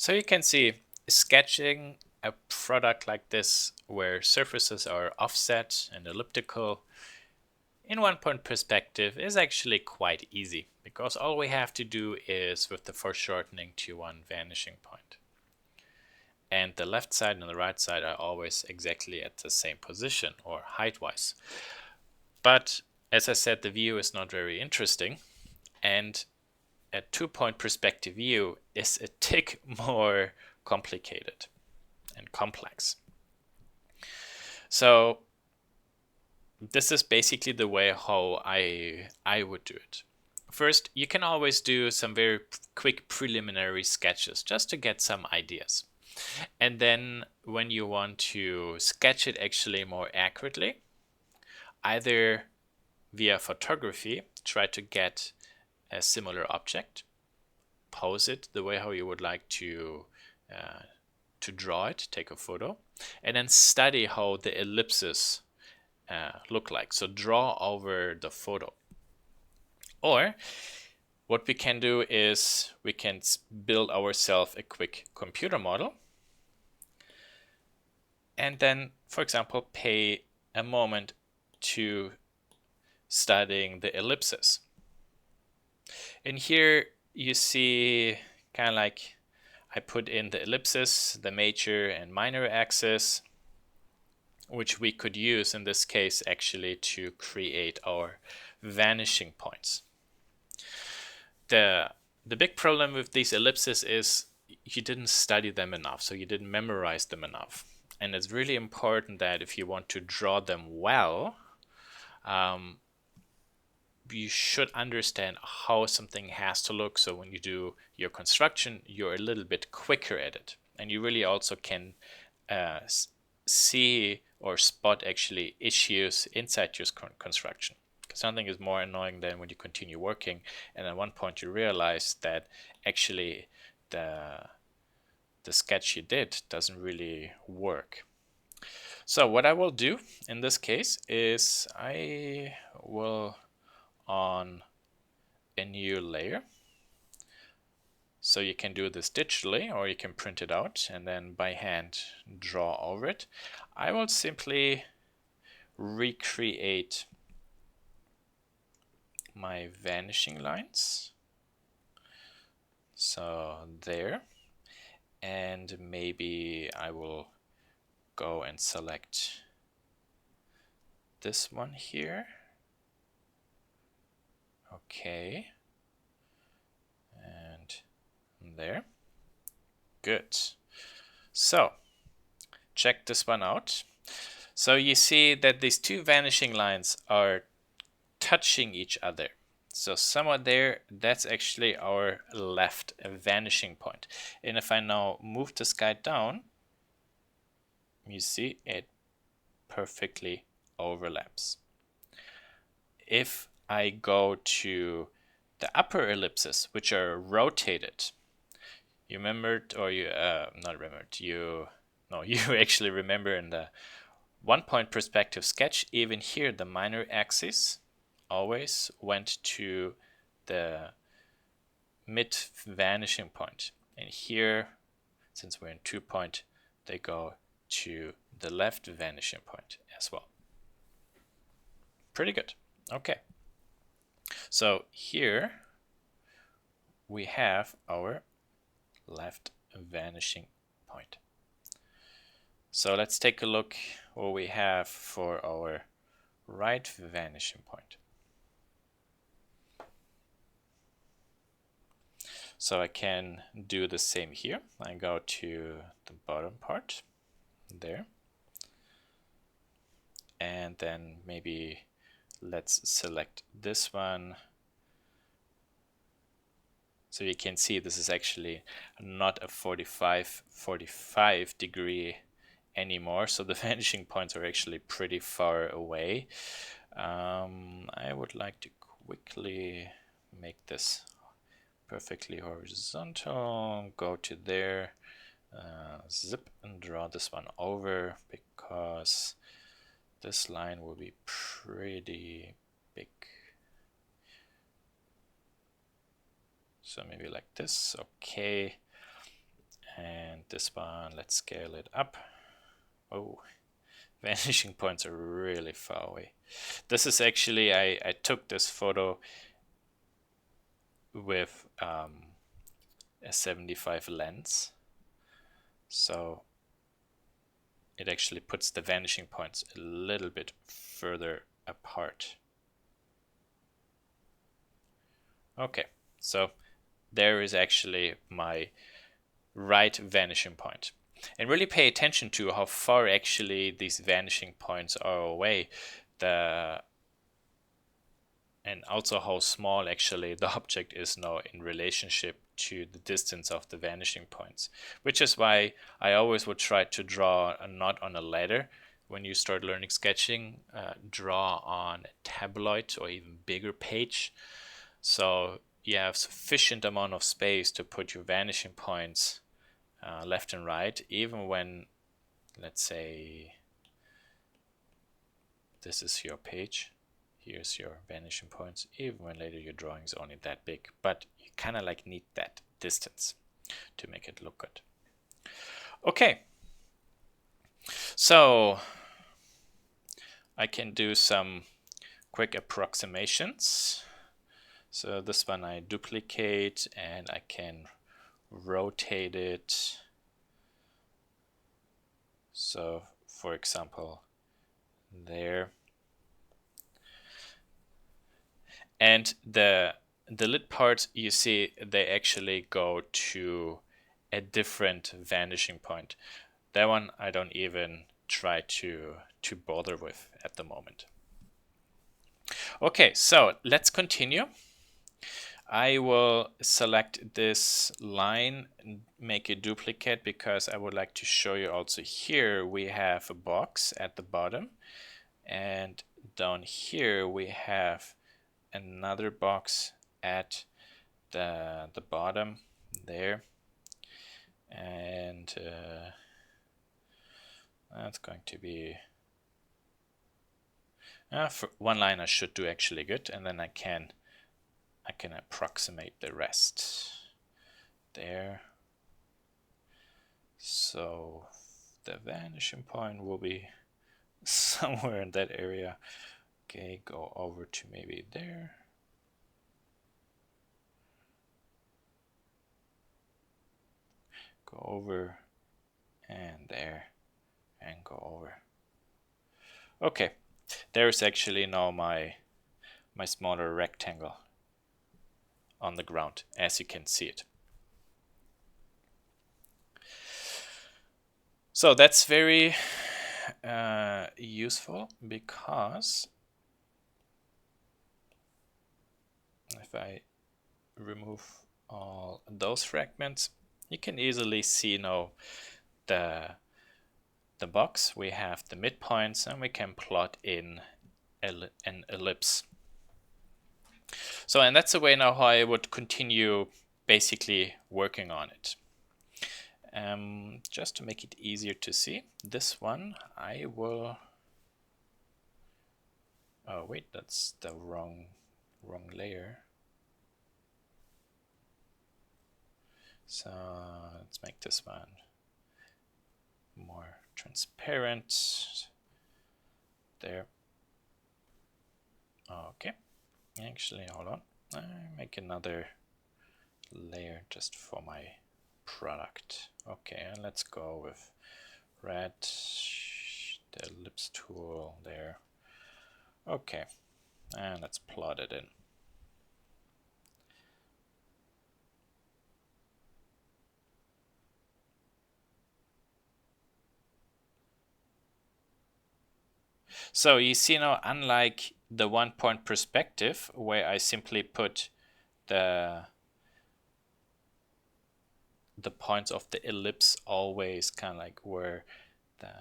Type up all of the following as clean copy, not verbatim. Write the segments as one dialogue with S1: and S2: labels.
S1: So you can see sketching a product like this where surfaces are offset and elliptical in one point perspective is actually quite easy because all we have to do is with the foreshortening to one vanishing point. And the left side and the right side are always exactly at the same position or height-wise. But as I said, the view is not very interesting, and a two-point perspective view is a tick more complicated and complex. So this is basically the way how I would do it. First, you can always do some very quick preliminary sketches just to get some ideas. And then when you want to sketch it actually more accurately, either via photography, try to get a similar object, pose it the way how you would like to draw it, take a photo, and then study how the ellipses look like. So draw over the photo. Or what we can do is we can build ourselves a quick computer model and then, for example, pay a moment to studying the ellipses. And here you see kind of like I put in the ellipses, the major and minor axis, which we could use in this case actually to create our vanishing points. The big problem with these ellipses is you didn't study them enough, so you didn't memorize them enough. And it's really important that if you want to draw them well, you should understand how something has to look. So when you do your construction, you're a little bit quicker at it. And you really also can see or spot actually issues inside your construction. Because something is more annoying than when you continue working and at one point you realize that actually the sketch you did doesn't really work. So what I will do in this case is I will on a new layer. So you can do this digitally or you can print it out and then by hand draw over it. I will simply recreate my vanishing lines. So there. And maybe I will go and select this one here. Okay. And there. Good. So check this one out. So you see that these two vanishing lines are touching each other. So somewhere there, that's actually our left vanishing point. And if I now move this guy down, you see it perfectly overlaps. If I go to the upper ellipses, which are rotated, you remembered, or you not remembered, you actually remember in the 1 point perspective sketch, even here the minor axis always went to the mid vanishing point. And here, since we're in 2 point, they go to the left vanishing point as well. Pretty good. Okay. So here we have our left vanishing point. So let's take a look what we have for our right vanishing point. So I can do the same here. I go to the bottom part there. And then maybe let's select this one. So you can see this is actually not a 45 degree anymore. So the vanishing points are actually pretty far away. I would like to quickly make this perfectly horizontal, go to there, zip and draw this one over because this line will be pretty big. So maybe like this, okay. And this one, let's scale it up. Oh, vanishing points are really far away. This is actually, I took this photo with a 75 lens. So it actually puts the vanishing points a little bit further apart. Okay, so there is actually my right vanishing point. And really pay attention to how far actually these vanishing points are away, and also how small actually the object is now in relationship to the distance of the vanishing points. Which is why I always would try to draw not on a ladder. When you start learning sketching, draw on a tabloid or even bigger page. So you have sufficient amount of space to put your vanishing points left and right, even when, let's say, this is your page. Here's your vanishing points, even when later your drawing is only that big. But you kind of like need that distance to make it look good. Okay. So I can do some quick approximations. So this one I duplicate and I can rotate it. So for example, there. And the lid parts, you see, they actually go to a different vanishing point. That one I don't even try to bother with at the moment. Okay, so let's continue. I will select this line and make a duplicate because I would like to show you also here we have a box at the bottom, and down here we have another box at the bottom there, and that's going to be for one line I should do actually good, and then I can approximate the rest there. So the vanishing point will be somewhere in that area. Okay, go over to maybe there. Go over and there and go over. Okay, there's actually now my smaller rectangle on the ground, as you can see it. So that's very useful, because if I remove all those fragments, you can easily see now the box. We have the midpoints, and we can plot in an ellipse. So, and that's the way now how I would continue basically working on it. Just to make it easier to see, this one I will... Oh wait, that's the wrong layer. So let's make this one more transparent. There. Okay. Actually, hold on. I make another layer just for my product. Okay, and let's go with red, the ellipse tool there. Okay, and let's plot it in. So you see now, unlike the one-point perspective, where I simply put the points of the ellipse always kind of like where the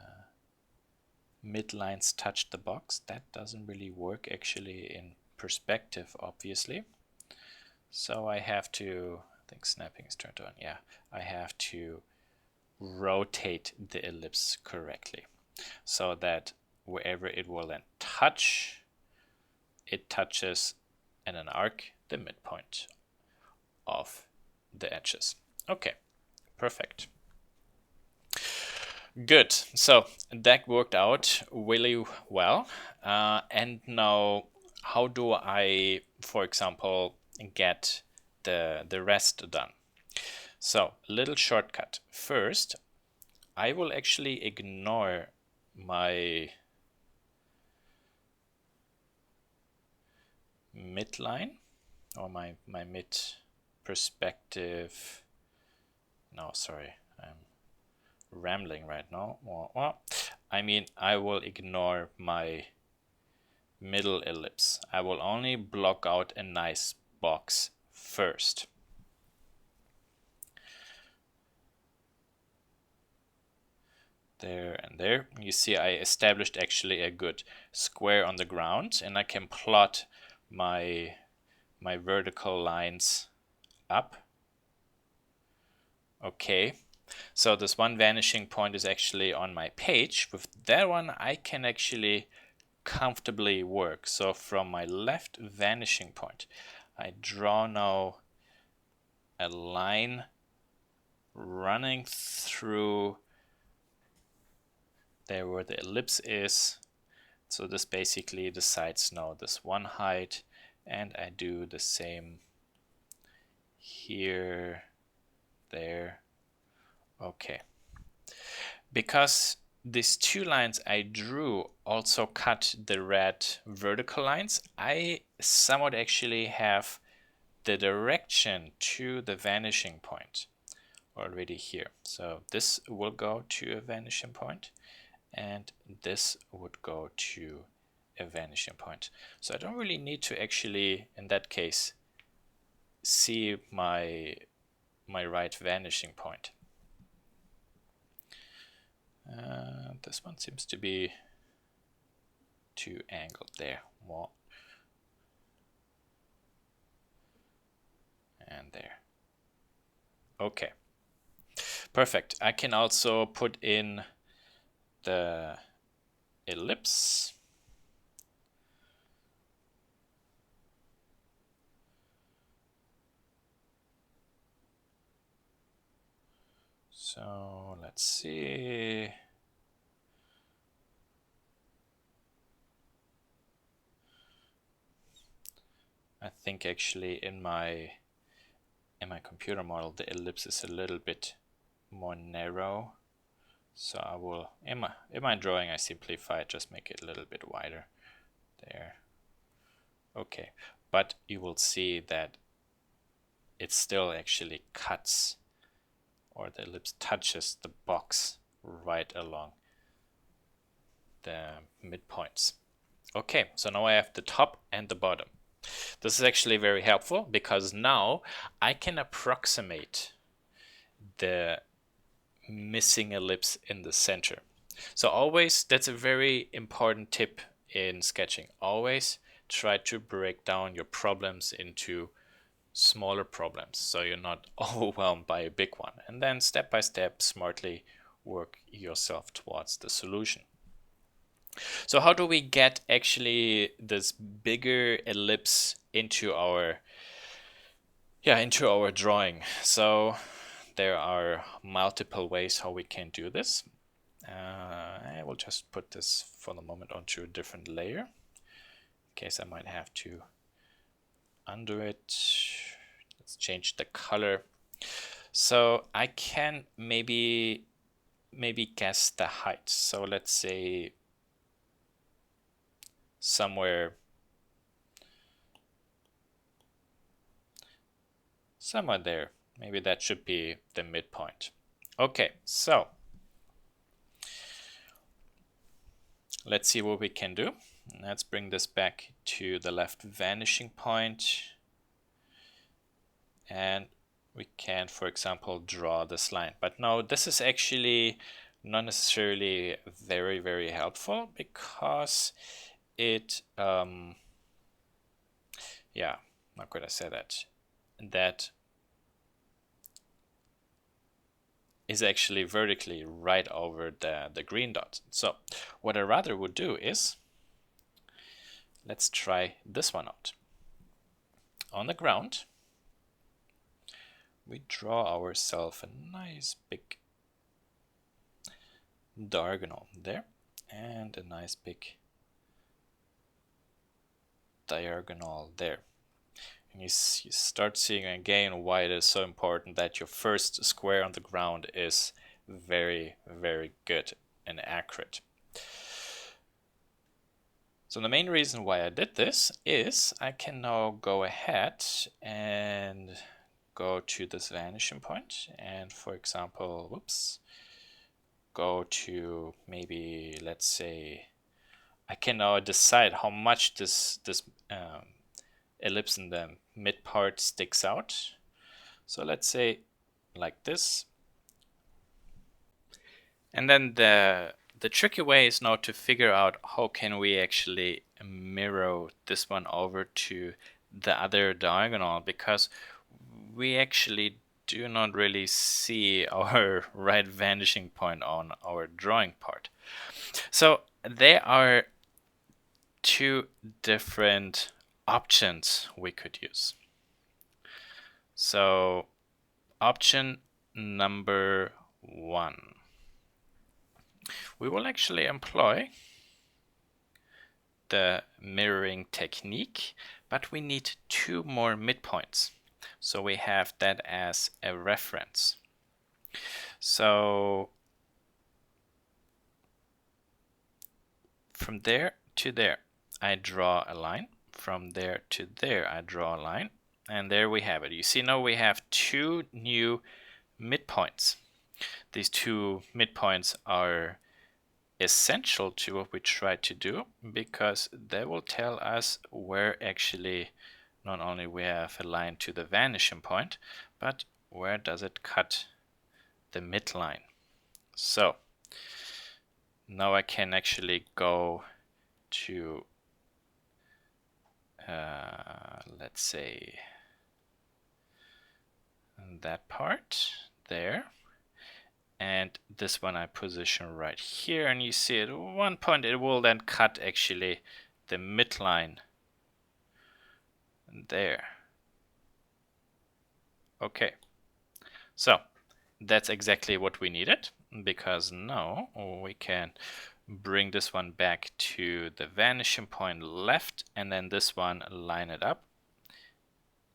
S1: midlines touch the box, that doesn't really work actually in perspective, obviously. So I have to, I think snapping is turned on, yeah, I have to rotate the ellipse correctly so that wherever it will then touch, it touches in an arc the midpoint of the edges. Okay, perfect. Good. So that worked out really well. And now, how do I, for example, get the rest done? So, a little shortcut. First, I will actually ignore my midline or my mid perspective. No, sorry, I'm rambling right now. Well, I mean, I will ignore my middle ellipse. I will only block out a nice box first. There and there. You see I established actually a good square on the ground, and I can plot my vertical lines up. Okay, so this one vanishing point is actually on my page. With that one I can actually comfortably work. So from my left vanishing point I draw now a line running through there where the ellipse is. So this basically decides now this one height, and I do the same here, there. Okay. Because these two lines I drew also cut the red vertical lines, I somewhat actually have the direction to the vanishing point already here. So this will go to a vanishing point, and this would go to a vanishing point. So I don't really need to actually, in that case, see my right vanishing point. This one seems to be too angled there. More. And there. Okay. Perfect. I can also put in the ellipse. So let's see. I think actually in my computer model the ellipse is a little bit more narrow. So I will in my drawing I simplify it, just make it a little bit wider. There. Okay. But you will see that it still actually cuts, or the ellipse touches the box right along the midpoints. Okay, so now I have the top and the bottom. This is actually very helpful because now I can approximate the missing ellipse in the center. So always, that's a very important tip in sketching. Always try to break down your problems into smaller problems so you're not overwhelmed by a big one, and then step by step smartly work yourself towards the solution. So how do we get actually this bigger ellipse into our drawing? So there are multiple ways how we can do this. I will just put this for the moment onto a different layer in case I might have to undo it. Let's change the color. So I can maybe guess the height. So let's say somewhere there. Maybe that should be the midpoint. Okay, so let's see what we can do. Let's bring this back to the left vanishing point, and we can, for example, draw this line. But no, this is actually not necessarily very, very helpful because it, yeah, how could I say that? That is actually vertically right over the green dot. So what I rather would do is, let's try this one out. On the ground, we draw ourselves a nice big diagonal there, and a nice big diagonal there. And you start seeing again why it is so important that your first square on the ground is very, very good and accurate. So the main reason why I did this is I can now go ahead and go to this vanishing point and, for example, whoops, go to maybe, let's say, I can now decide how much this ellipse in the mid part sticks out. So let's say like this. And then the tricky way is now to figure out how can we actually mirror this one over to the other diagonal, because we actually do not really see our right vanishing point on our drawing part. So there are two different options we could use. So option number 1. We will actually employ the mirroring technique, but we need 2 more midpoints. So we have that as a reference. So from there to there, I draw a line. From there to there, I draw a line. And there we have it. You see now we have 2 new midpoints. These 2 midpoints are essential to what we try to do, because they will tell us where actually not only we have a line to the vanishing point, but where does it cut the midline. So now I can actually go to let's say that part there, and this one I position right here, and you see at one point it will then cut actually the midline there. Okay, so that's exactly what we needed, because now we can bring this one back to the vanishing point left, and then this one line it up,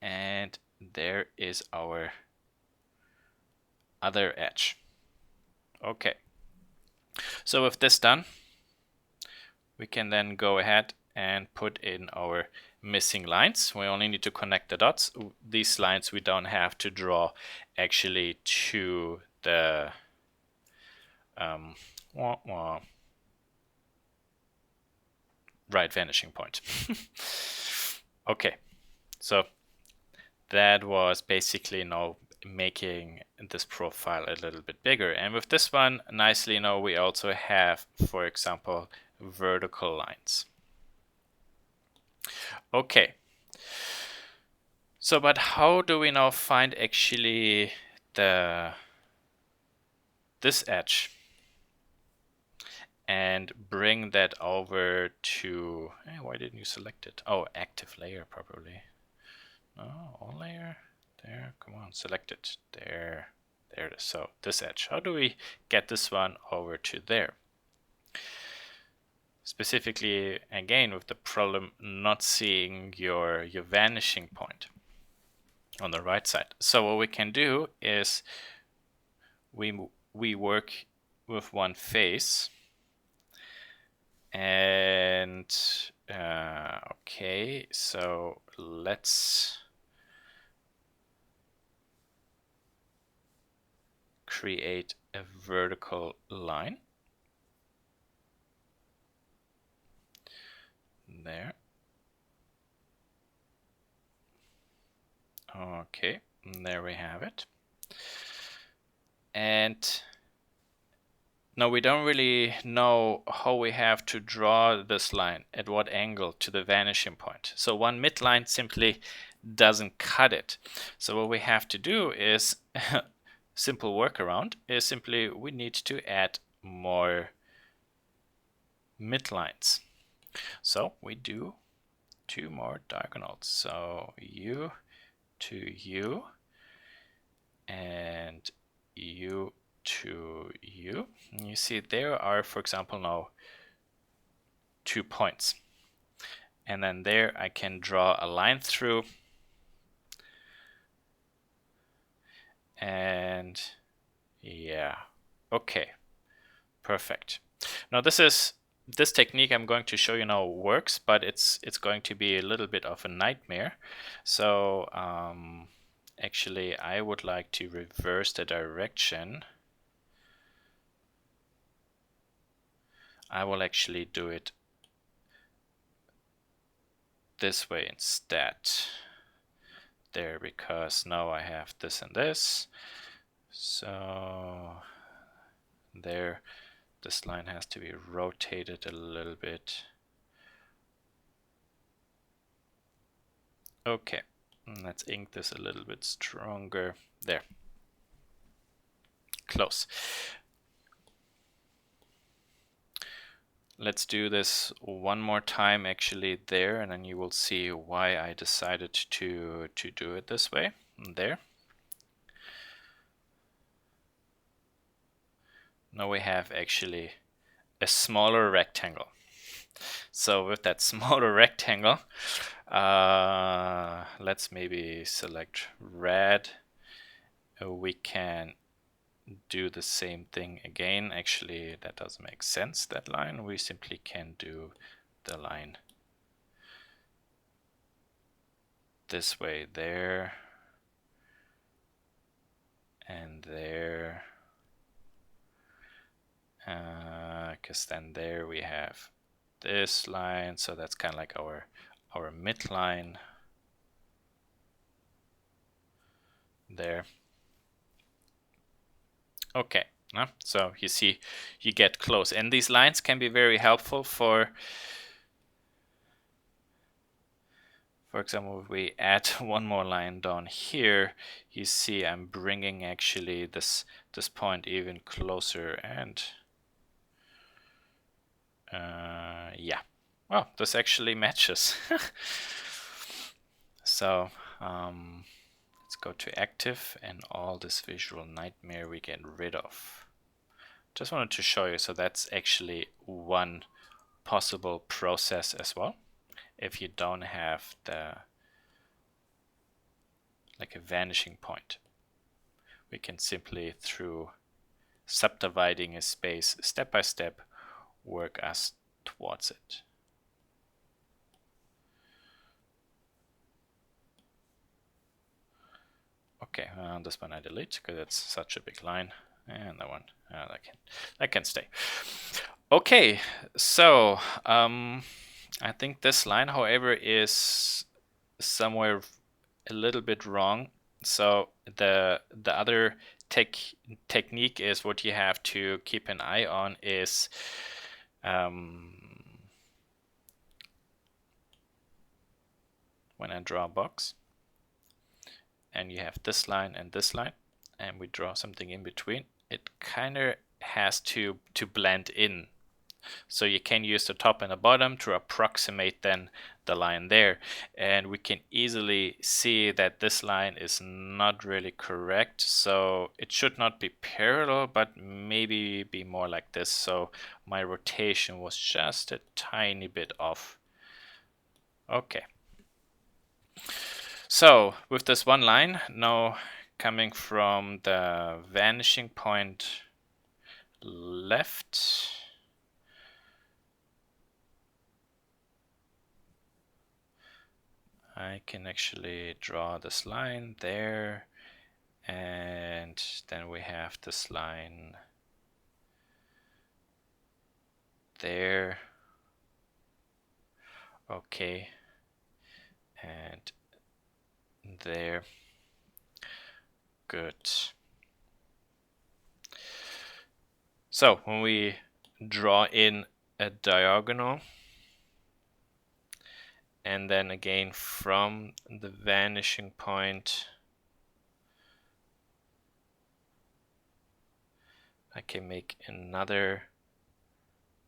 S1: and there is our other edge. Okay, so with this done, we can then go ahead and put in our missing lines. We only need to connect the dots. These lines we don't have to draw actually to the right vanishing point. Okay, so that was basically now making this profile a little bit bigger. And with this one, nicely now we also have, for example, vertical lines. Okay, so but how do we now find actually this edge and bring that over to, why didn't you select it? Oh, active layer probably. No, all layer, there, come on, select it, there it is. So this edge, how do we get this one over to there? Specifically, again, with the problem not seeing your vanishing point on the right side. So what we can do is we work with one face, and okay, so let's create a vertical line there. Okay, there we have it. And now we don't really know how we have to draw this line, at what angle to the vanishing point. So one midline simply doesn't cut it. So what we have to do is, simple workaround, is simply we need to add more midlines. So we do 2 more diagonals. So U to U and U to U. you see there are, for example, now 2 points. And then there I can draw a line through. And yeah, okay, perfect. Now this technique I'm going to show you now works, but it's going to be a little bit of a nightmare. So actually I would like to reverse the direction. I will actually do it this way instead. There, because now I have this and this. So there, this line has to be rotated a little bit. Okay, let's ink this a little bit stronger. There. Close. Let's do this one more time actually there, and then you will see why I decided to do it this way. There. Now we have actually a smaller rectangle. So with that smaller rectangle, let's maybe select red. We can do the same thing again. Actually, that doesn't make sense, that line. We simply can do the line this way, there, and there. Because then there we have this line, so that's kind of like our midline there. Okay, so you see you get close, and these lines can be very helpful for example, if we add one more line down here, you see I'm bringing actually this point even closer, and yeah, well, this actually matches. So let's go to active, and all this visual nightmare we get rid of. Just wanted to show you, so that's actually one possible process as well. If you don't have like a vanishing point, we can simply, through subdividing a space step by step, work us towards it. Okay, this one I delete because it's such a big line, and that one that can stay. Okay, so I think this line, however, is somewhere a little bit wrong. So the other technique is, what you have to keep an eye on is when I draw a box and you have this line and this line, and we draw something in between, it kind of has to blend in. So you can use the top and the bottom to approximate then the line there. And we can easily see that this line is not really correct. So it should not be parallel, but maybe be more like this. So my rotation was just a tiny bit off. Okay. So with this one line, now coming from the vanishing point left, I can actually draw this line there, and then we have this line there. Okay, and there. Good. So when we draw in a diagonal, and then again from the vanishing point, I can make another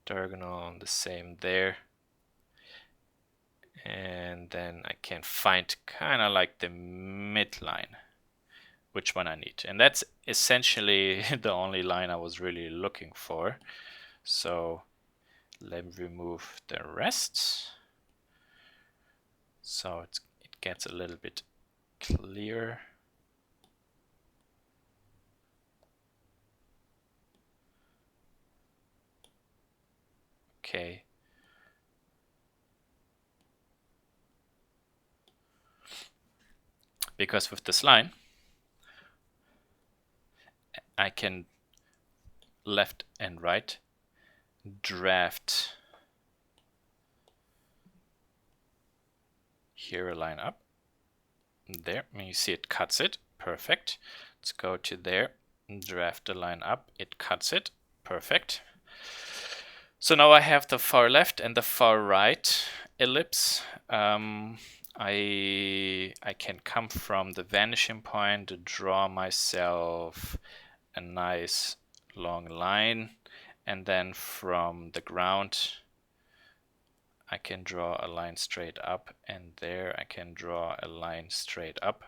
S1: diagonal on the same there, and then I can find kind of like the midline which one I need. And that's essentially the only line I was really looking for. So let me remove the rest. So it gets a little bit clearer. Okay. Because with this line, I can left and right draft here a line up. There, you see it cuts it. Perfect. Let's go to there, draft the line up. It cuts it. Perfect. So now I have the far left and the far right ellipse. I can come from the vanishing point to draw myself a nice long line, and then from the ground I can draw a line straight up, and there I can draw a line straight up.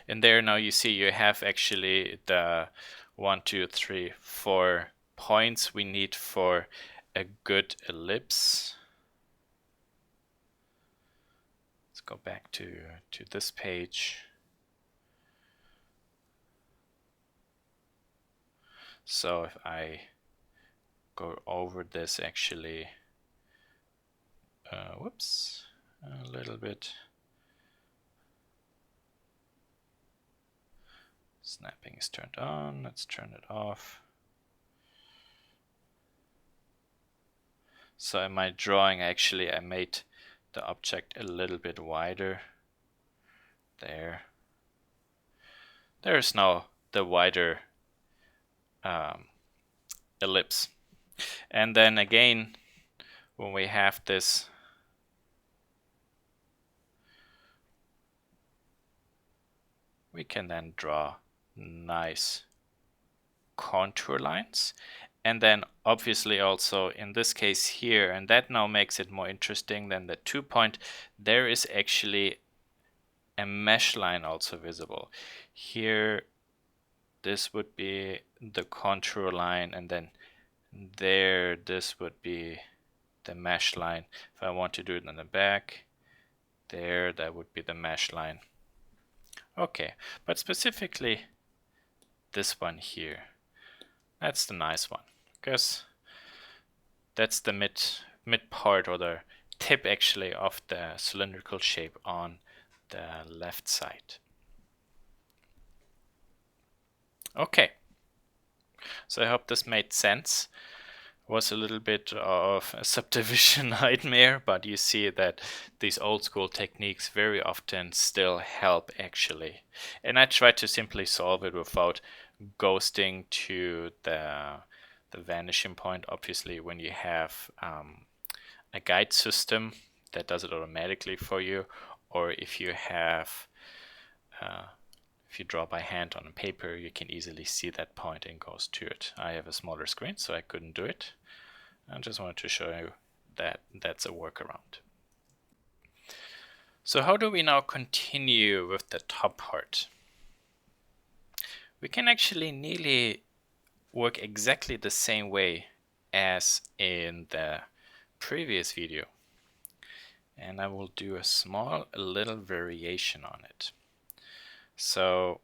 S1: And there now you see you have actually the 1, 2, 3, 4 points we need for a good ellipse. Let's go back to this page. So if I go over this actually, whoops, a little bit. Snapping is turned on, let's turn it off. So in my drawing actually I made the object a little bit wider. There. There's now the wider ellipse. And then again, when we have this we can then draw nice contour lines. And then obviously also in this case here, and that now makes it more interesting than the 2 point, there is actually a mesh line also visible. Here this would be the contour line, and then there this would be the mesh line. If I want to do it in the back, there that would be the mesh line. Okay, but specifically this one here, that's the nice one, because that's the mid part, or the tip actually, of the cylindrical shape on the left side. Okay, so I hope this made sense. It was a little bit of a subdivision nightmare, but you see that these old school techniques very often still help actually. And I try to simply solve it without ghosting to the vanishing point. Obviously, when you have a guide system that does it automatically for you, or if you have if you draw by hand on a paper, you can easily see that point and goes to it. I have a smaller screen, so I couldn't do it. I just wanted to show you that that's a workaround. So how do we now continue with the top part? We can actually nearly work exactly the same way as in the previous video. And I will do a little variation on it. So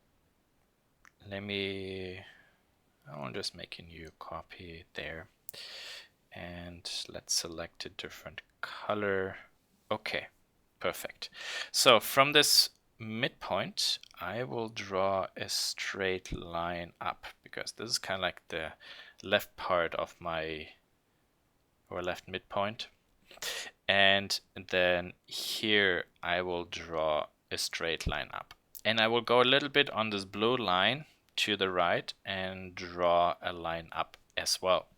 S1: I'll just make a new copy there. And let's select a different color. Okay, perfect. So from this midpoint, I will draw a straight line up, because this is kind of like the left part of my, or left midpoint. And then here I will draw a straight line up. And I will go a little bit on this blue line to the right and draw a line up as well.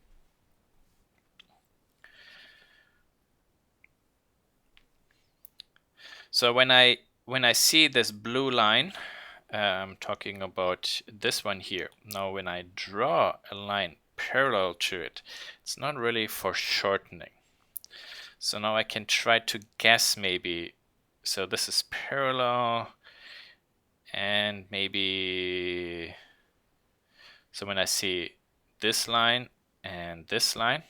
S1: So when I see this blue line, I'm talking about this one here. Now when I draw a line parallel to it, it's not really foreshortening. So now I can try to guess maybe, so this is parallel, and maybe, so when I see this line and this line,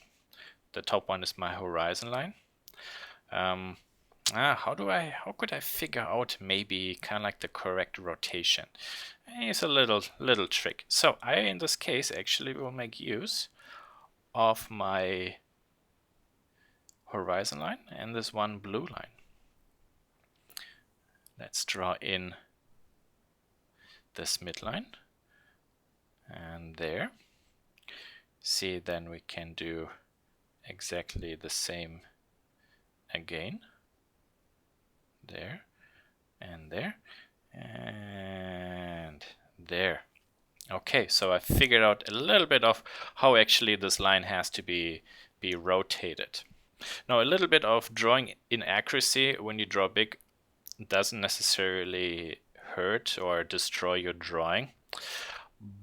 S1: the top one is my horizon line. How could I figure out maybe kind of like the correct rotation? It's a little trick. So I, in this case, actually will make use of my horizon line and this one blue line. Let's draw in this midline and there. See, then we can do exactly the same again. There and there and there. Okay, so I figured out a little bit of how actually this line has to be rotated. Now, a little bit of drawing inaccuracy when you draw big doesn't necessarily hurt or destroy your drawing,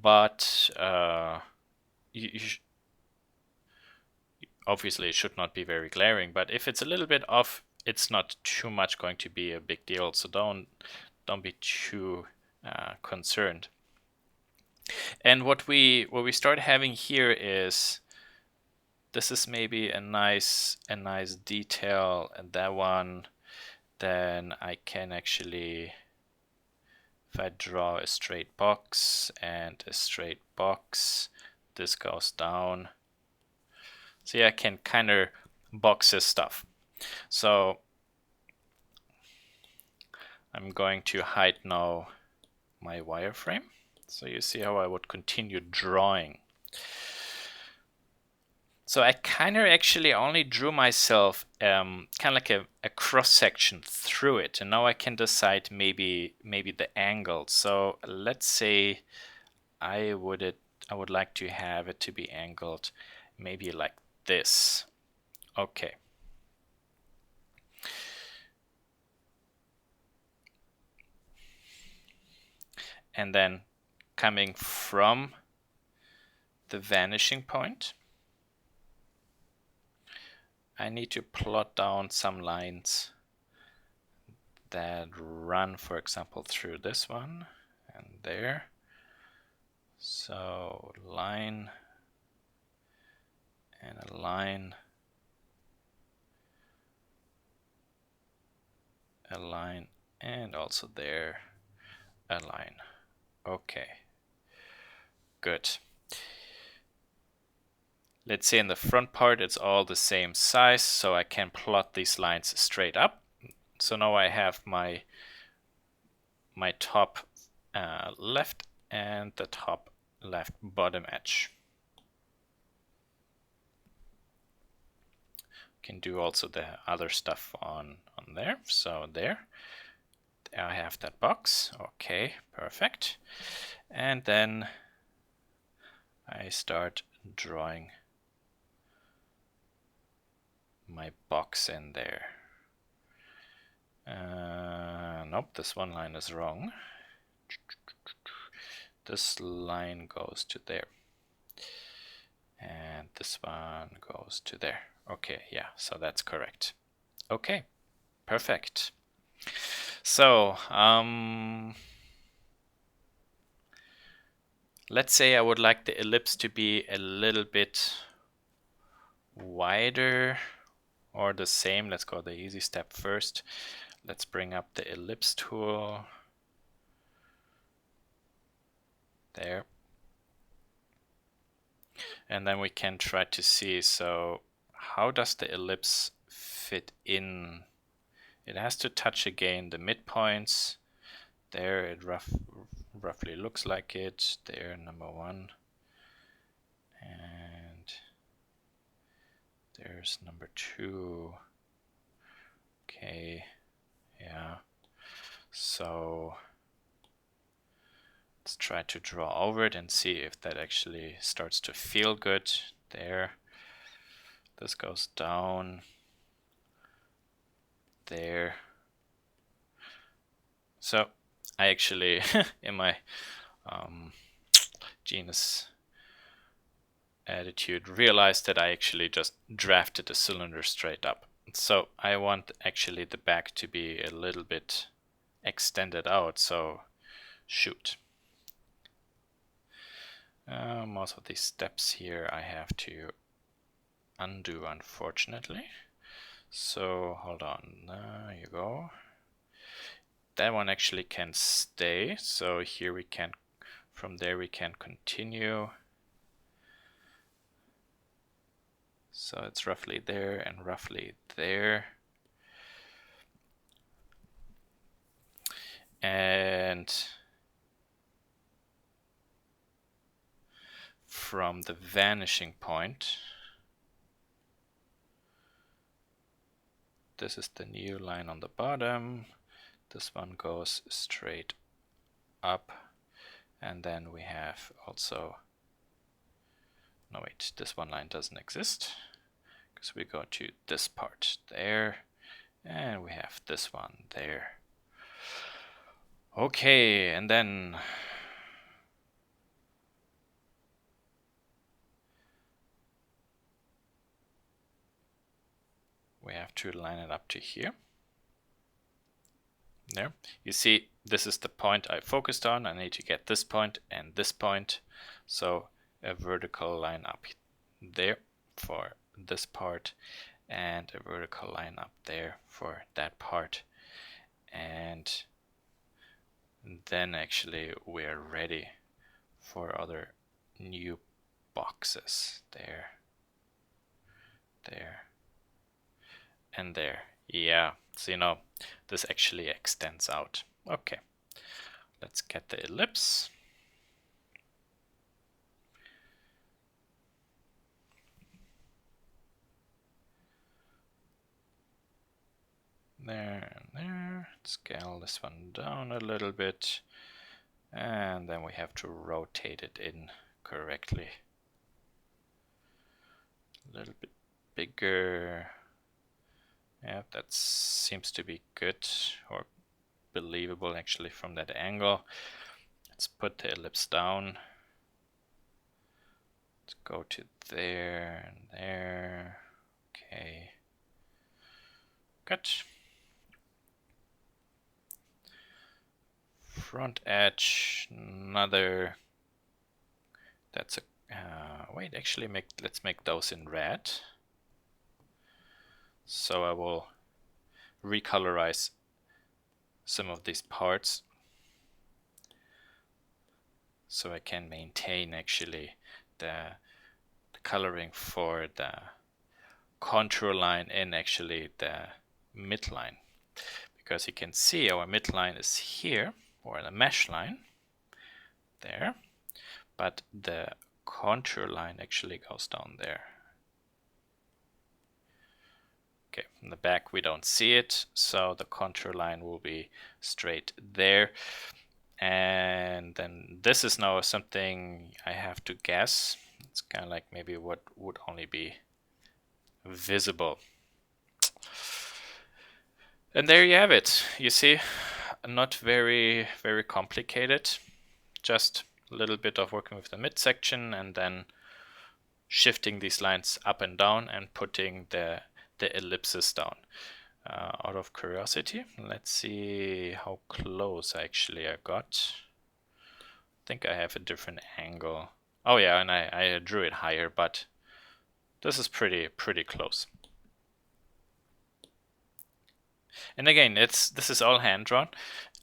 S1: but obviously it should not be very glaring, but if it's a little bit off, it's not too much going to be a big deal, so don't be too concerned. And what we start having here is, this is maybe a nice detail, and that one, then I can actually, if I draw a straight box and a straight box, this goes down. See, I can kind of box this stuff. So I'm going to hide now my wireframe. So you see how I would continue drawing. So I kind of actually only drew myself kind of like a cross section through it, and now I can decide maybe the angle. So let's say I would like to have it to be angled maybe like this. Okay. And then coming from the vanishing point, I need to plot down some lines that run, for example, through this one and there. So line and a line, a line, and also there a line. Okay, good. Let's say in the front part it's all the same size, so I can plot these lines straight up. So now I have my top left and the top left bottom edge. Can do also the other stuff on there. So there I have that box. Okay, perfect. And then I start drawing my box in there. Nope, this one line is wrong. This line goes to there. And this one goes to there. Okay, yeah, so that's correct. Okay, perfect. So, let's say I would like the ellipse to be a little bit wider or the same. Let's go the easy step first. Let's bring up the ellipse tool. There. And then we can try to see, so how does the ellipse fit in? It has to touch again the midpoints. There it roughly looks like it. There, number one. And there's number two. Okay, yeah. So let's try to draw over it and see if that actually starts to feel good. There. This goes down. There. So I actually, in my genius attitude, realized that I actually just drafted the cylinder straight up. So I want actually the back to be a little bit extended out. So shoot. Most of these steps here I have to undo, unfortunately. So hold on, there you go. That one actually can stay, so here we can, from there we can continue. So it's roughly there and roughly there. And from the vanishing point, this is the new line on the bottom. This one goes straight up. And then we have also, no wait, this one line doesn't exist, because we go to this part there, and we have this one there. Okay, and then we have to line it up to here. There, you see, this is the point I focused on. I need to get this point and this point, so a vertical line up there for this part, and a vertical line up there for that part, and then actually we're ready for other new boxes. There, there, and there. Yeah, so you know, this actually extends out. Okay, let's get the ellipse. There and there. Scale this one down a little bit, and then we have to rotate it in correctly. A little bit bigger. Yeah, that seems to be good, or believable actually from that angle. Let's put the ellipse down. Let's go to there and there. Okay, good. Front edge, another. That's a. Wait, actually, let's make those in red. So I will recolorize some of these parts, so I can maintain actually the coloring for the contour line and actually the midline, because you can see our midline is here, or the mesh line there, but the contour line actually goes down there. Okay, in the back we don't see it, so the contour line will be straight there. And then this is now something I have to guess. It's kind of like maybe what would only be visible. And there you have it. You see, not very complicated. Just a little bit of working with the midsection and then shifting these lines up and down and putting the ellipses down. Out of curiosity, let's see how close actually I got. I think I have a different angle. Oh yeah, and I drew it higher, but this is pretty close. And again, this is all hand drawn.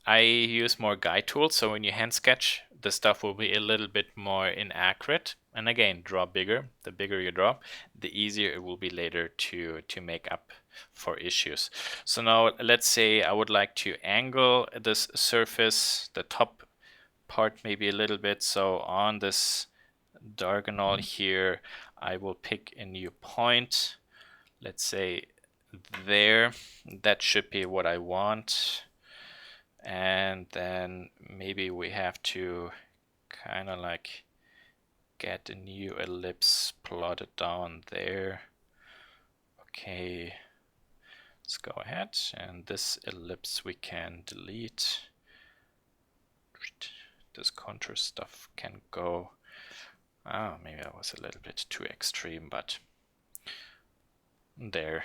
S1: I use more guide tools, so when you hand sketch, the stuff will be a little bit more inaccurate. And again, draw bigger. The bigger you draw, the easier it will be later to make up for issues. So now let's say I would like to angle this surface, the top part maybe a little bit. So on this diagonal here, I will pick a new point. Let's say there. That should be what I want. And then maybe we have to kind of like get a new ellipse plotted down there. Okay, let's go ahead, and this ellipse we can delete. This contour stuff can go. Maybe that was a little bit too extreme, but there.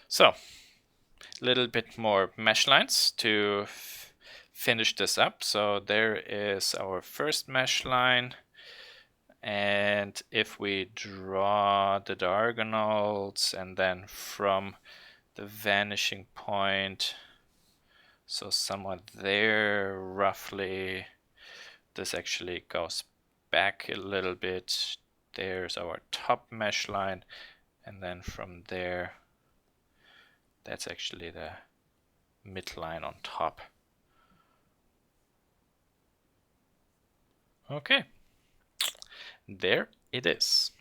S1: So little bit more mesh lines to finish this up. So there is our first mesh line. And if we draw the diagonals and then from the vanishing point, so somewhat there roughly, this actually goes back a little bit. There's our top mesh line, and then from there, that's actually the midline on top. Okay, there it is.